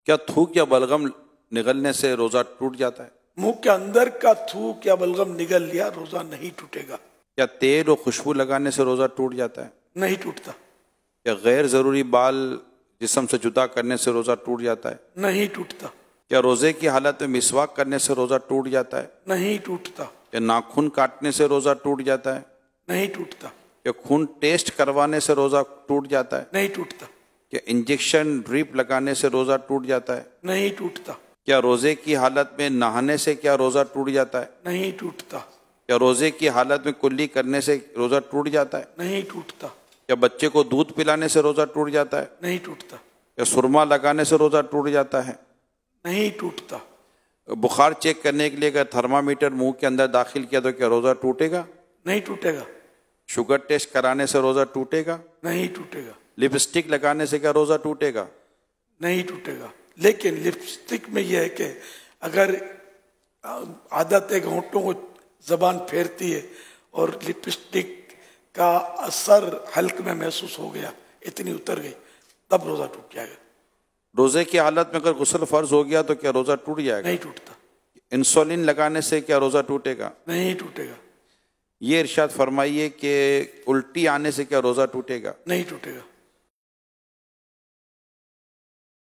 کیا تھوک یا بلغم نگلنے سے روزہ ٹوٹ جاتا ہے؟ منہ کے اندر کا تھوک یا بلغم نگل لیا روزہ نہیں ٹوٹے گا. کیا تیل اور خوشبو لگانے سے روزہ ٹوٹ جاتا ہے؟ نہیں ٹوٹتا. کیا غیر ضروری بال جسم سے جدا کرنے سے روزہ ٹوٹ جاتا ہے؟ نہیں ٹوٹتا. کیا روزے کی حالت میں مسواک کرنے سے روزہ ٹوٹ جاتا ہے؟ نہیں ٹوٹتا. کیا ناخن کاٹنے سے روزہ ٹوٹ جاتا ہے؟ نہیں ٹوٹتا. کیا خون ٹیسٹ کروانے سے روزہ ٹوٹ جاتا ہے؟ نہیں ٹوٹتا. کیا انجیکشن ڈریپ لگانے سے روزہ ٹوٹ جاتا ہے؟ نہیں ٹوٹتا. کیا روزے کی حالت میں نہانے سے کیا روزہ ٹوٹ جاتا ہے؟ نہیں ٹوٹتا. کیا روزے کی حالت میں کلی کرنے سے روزہ ٹوٹ جاتا ہے؟ نہیں ٹوٹتا. کیا بچے کو دودھ پلانے سے روزہ ٹوٹ جاتا ہے؟ نہیں ٹوٹتا. کیا سرما لگانے سے روزہ ٹوٹ جاتا ہے؟ نہیں ٹوٹتا. بخار چیک کرنے کے لیے اگر تھرمامیٹر منہ کے اندر داخل کیا تو کیا روزہ ٹوٹے گا؟ نہیں ٹوٹے گا. شوگر ٹیسٹ کرانے سے روزہ ٹوٹے گا؟ نہیں ٹوٹے گا. لپسٹک لگانے سے کیا روزہ ٹوٹے گا؟ نہیں ٹوٹے گا. لیکن لپسٹک میں یہ ہے کہ اگر عادت ہے کہ ہونٹوں کو زبان پھیرتی ہے اور لپسٹک کا اثر حلق میں محسوس ہو گیا، اتنی اتر گئی، تب روزہ ٹوٹ جائے گا. روزے کی حالت میں اگر غسل فرض ہو گیا تو کیا روزہ ٹوٹ جائے گا؟ نہیں ٹوٹتا. انسولین لگانے سے کیا روزہ ٹوٹے گا؟ نہیں ٹوٹے گا. یہ ارشاد فرمائیے کہ الٹی آنے سے کیا روزہ ٹوٹے گا؟ نہیں ٹوٹے گا.